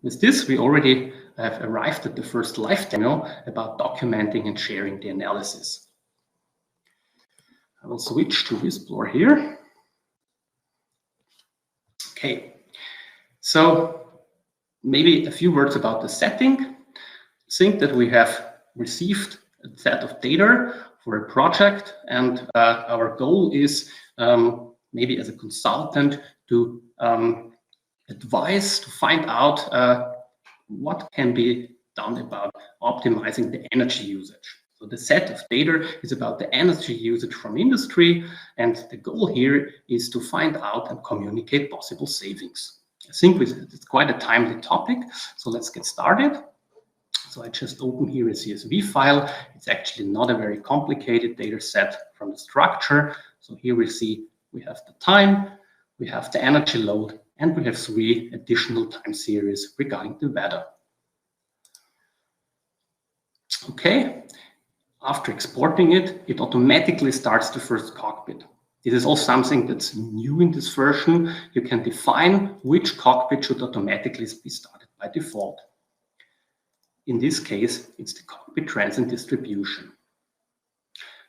with this, we already have arrived at the first live demo about documenting and sharing the analysis. I will switch to Visplore here. Okay, so maybe a few words about the setting. Think that we have received a set of data for a project, and our goal is maybe as a consultant to advise, to find out what can be done about optimizing the energy usage. So the set of data is about the energy usage from industry, and the goal here is to find out and communicate possible savings. I think it's quite a timely topic, so let's get started. So I just open here a CSV file. It's actually not a very complicated data set from the structure. So here we see we have the time, we have the energy load, and we have 3 additional time series regarding the weather. Okay, after exporting it, it automatically starts the first cockpit. This is also something that's new in this version. You can define which cockpit should automatically be started by default. In this case, it's the cockpit trends and distribution.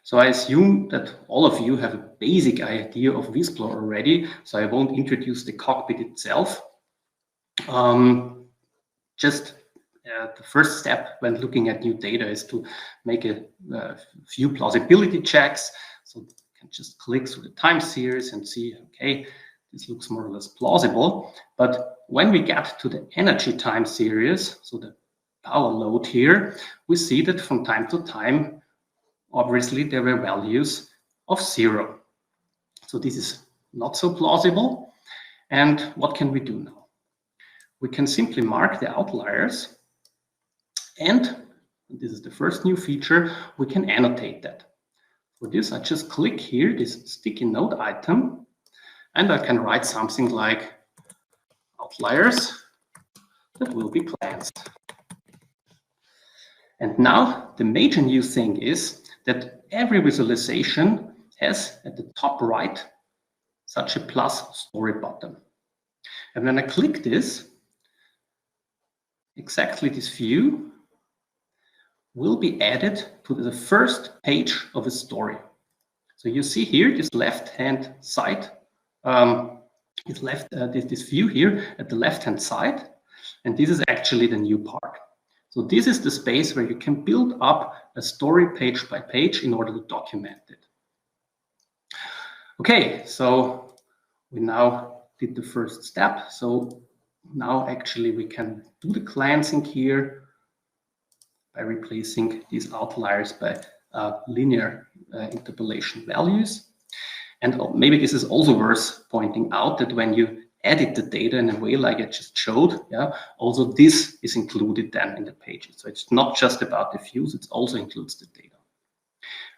So I assume that all of you have a basic idea of Visplore already, so I won't introduce the cockpit itself. The first step when looking at new data is to make a few plausibility checks. So you can just click through the time series and see, okay, this looks more or less plausible. But when we get to the energy time series, so the power load here, we see that from time to time, obviously there were values of 0. So this is not so plausible. And what can we do now? We can simply mark the outliers, and this is the first new feature, we can annotate that. For this, I just click here, this sticky note item, and I can write something like outliers that will be cleansed. And now the major new thing is that every visualization has at the top right such a plus story button. And when I click this, exactly this view will be added to the first page of a story. So you see here this left-hand side, this view here at the left-hand side, and this is actually the new part. So this is the space where you can build up a story page by page in order to document it. Okay, so we now did the first step. So now actually we can do the cleansing here by replacing these outliers by linear interpolation values. And maybe this is also worth pointing out that when you edit the data in a way like I just showed, also this is included then in the pages. So it's not just about the views, it also includes the data.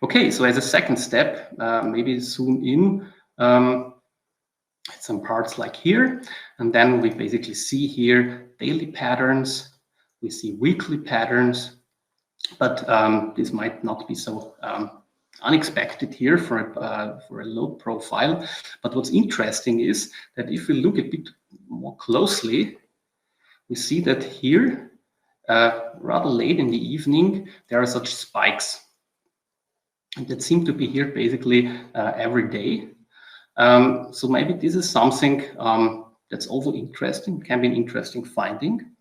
Okay, so as a second step, maybe zoom in at some parts like here, and then we basically see here daily patterns, we see weekly patterns, but this might not be so unexpected here for a load profile. But what's interesting is that if we look a bit more closely, we see that here, rather late in the evening, there are such spikes. And that seem to be here basically every day. So maybe this is something that's also interesting, can be an interesting finding.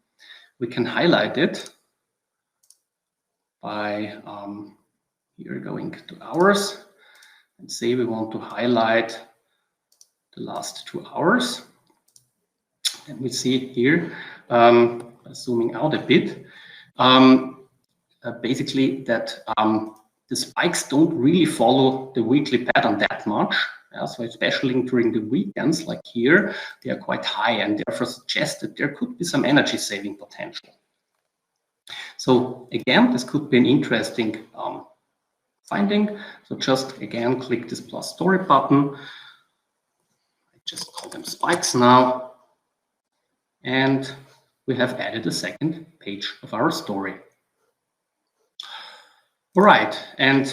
We can highlight it by here going to hours and say we want to highlight the last 2 hours. And we see here, zooming out a bit, basically that the spikes don't really follow the weekly pattern that much. So especially during the weekends, like here, they are quite high and therefore suggest that there could be some energy saving potential. So again, this could be an interesting finding. So just again, click this plus story button. I just call them spikes now. And we have added a second page of our story. All right, and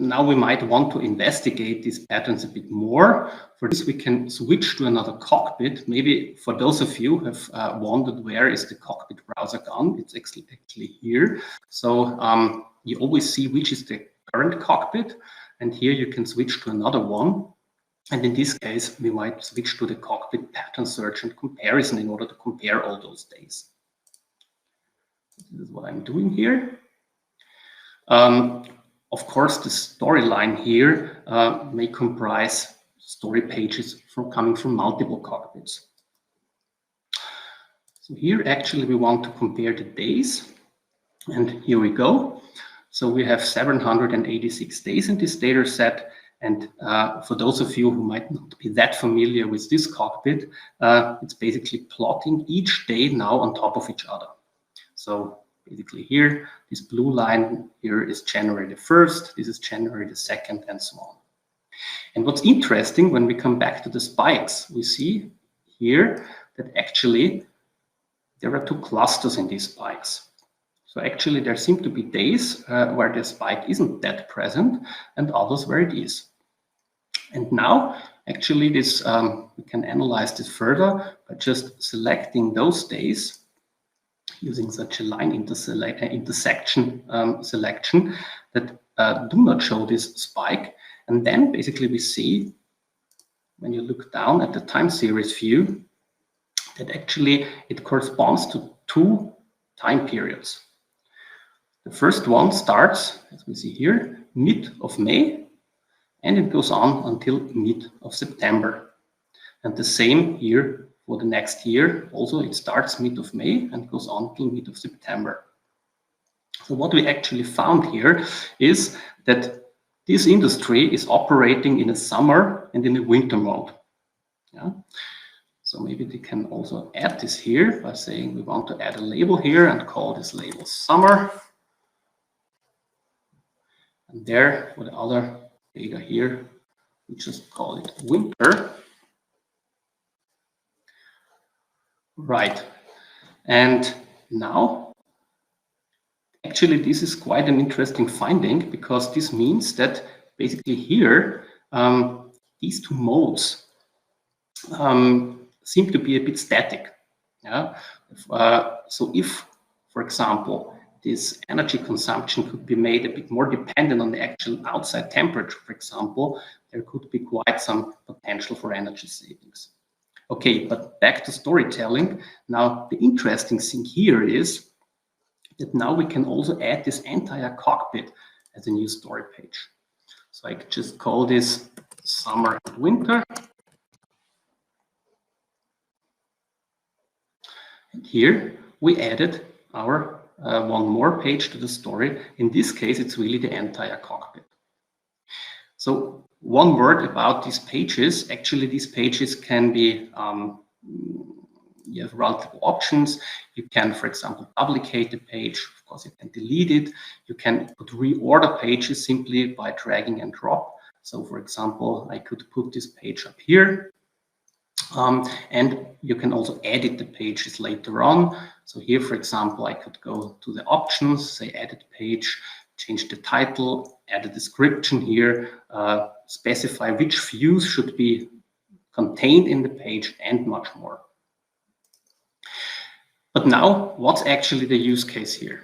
now we might want to investigate these patterns a bit more. For this, we can switch to another cockpit. Maybe for those of you who have wondered where is the cockpit browser gone, it's actually here. So you always see which is the current cockpit, and here you can switch to another one. And in this case, we might switch to the cockpit pattern search and comparison in order to compare all those days. This is what I'm doing here. Of course, the storyline here may comprise story pages coming from multiple cockpits. So here, actually, we want to compare the days. And here we go. So we have 786 days in this data set. And for those of you who might not be that familiar with this cockpit, it's basically plotting each day now on top of each other. So basically here, this blue line here is January the 1st, this is January the 2nd, and so on. And what's interesting, when we come back to the spikes, we see here that actually there are two clusters in these spikes. So actually there seem to be days where the spike isn't that present and others where it is. And now actually this we can analyze this further by just selecting those days using such a line intersection selection that do not show this spike. And then basically we see, when you look down at the time series view, that actually it corresponds to two time periods. The first one starts, as we see here, mid of May, and it goes on until mid of September. And the same here for the next year. Also, it starts mid of May and goes on till mid of September. So what we actually found here is that this industry is operating in a summer and in a winter mode. Yeah. So maybe they can also add this here by saying we want to add a label here and call this label summer. And there, for the other data here, we just call it winter. Right. And now, actually, this is quite an interesting finding, because this means that basically here, these two modes seem to be a bit static. Yeah. So if, for example, this energy consumption could be made a bit more dependent on the actual outside temperature, for example, there could be quite some potential for energy savings. Okay, but back to storytelling. Now, the interesting thing here is that now we can also add this entire cockpit as a new story page. So I could just call this summer and winter. And here we added our one more page to the story. In this case, it's really the entire cockpit. So one word about these pages. Actually, these pages can be, you have multiple options. You can, for example, duplicate the page. Of course, you can delete it. You can put reorder pages simply by dragging and drop. So for example, I could put this page up here. And you can also edit the pages later on. So here, for example, I could go to the options, say edit page, change the title, add a description here, specify which views should be contained in the page, and much more. But now, what's actually the use case here?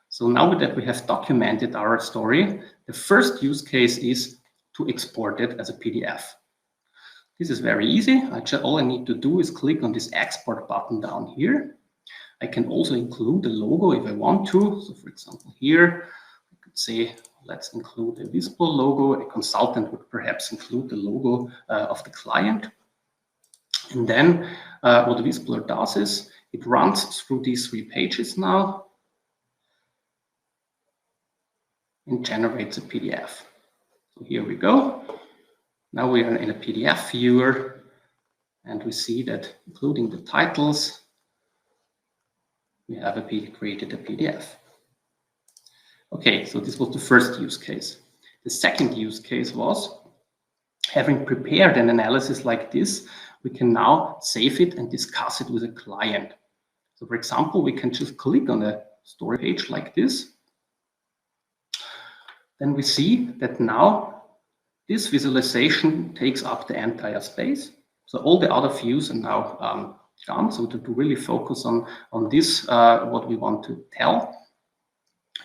So now that we have documented our story, the first use case is to export it as a PDF. This is very easy. All I need to do is click on this export button down here. I can also include the logo if I want to. So for example, here, I could say, let's include a Visplore logo. A consultant would perhaps include the logo of the client. And then what Visplore does is it runs through these 3 pages now and generates a PDF. So here we go. Now we are in a PDF viewer, and we see that including the titles, we have created a PDF. Okay, so this was the first use case. The second use case was, having prepared an analysis like this, we can now save it and discuss it with a client. So for example, we can just click on a story page like this. then we see that now this visualization takes up the entire space. So all the other views are now gone. So to really focus on this, what we want to tell,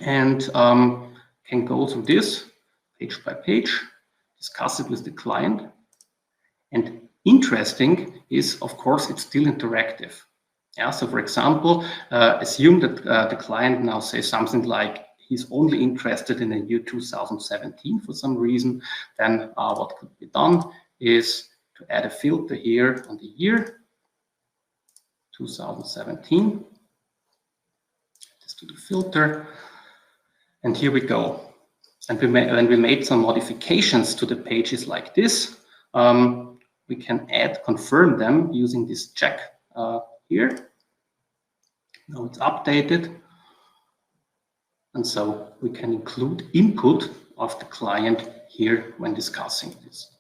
and can go through this page by page, discuss it with the client. And interesting is, of course, it's still interactive. Yeah. So for example, assume that the client now says something like he's only interested in the year 2017 for some reason. Then what could be done is to add a filter here on the year 2017. Just do the filter, and here we go. And when we made some modifications to the pages like this, we can confirm them using this check here. Now it's updated. And so we can include input of the client here when discussing this.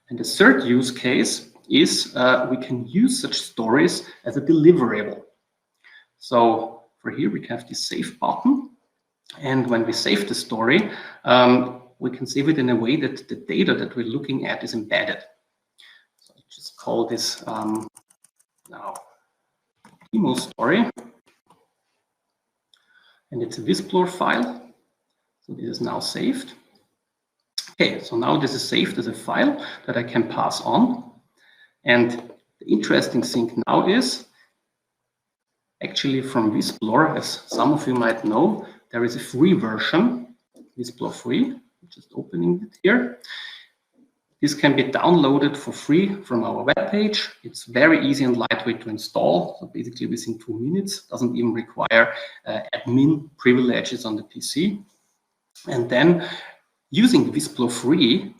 And the third use case is we can use such stories as a deliverable. So for here we have this save button. And when we save the story, we can save it in a way that the data that we're looking at is embedded. So I'll just call this now demo story. And it's a Visplore file. So this is now saved. Okay, so now this is saved as a file that I can pass on. And the interesting thing now is, actually from Visplore, as some of you might know, there is a free version, Visplore free. I'm just opening it here. This can be downloaded for free from our webpage. It's very easy and lightweight to install. So basically within 2 minutes, doesn't even require admin privileges on the PC. And then using Visplore free,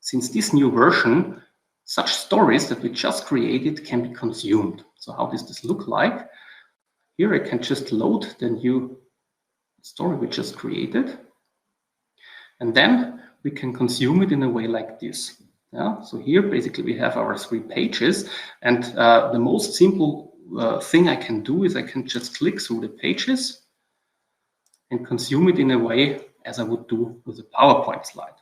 since this new version, such stories that we just created can be consumed. So how does this look like? Here I can just load the new story we just created. And then we can consume it in a way like this. Yeah? So here basically we have our 3 pages, and the most simple thing I can do is I can just click through the pages and consume it in a way as I would do with a PowerPoint slide.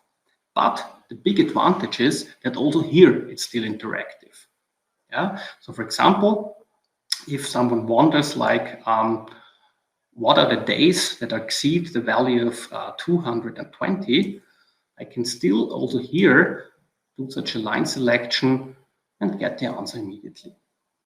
But the big advantage is that also here it's still interactive. Yeah? So for example, if someone wonders like, what are the days that exceed the value of 220, I can still also here do such a line selection and get the answer immediately.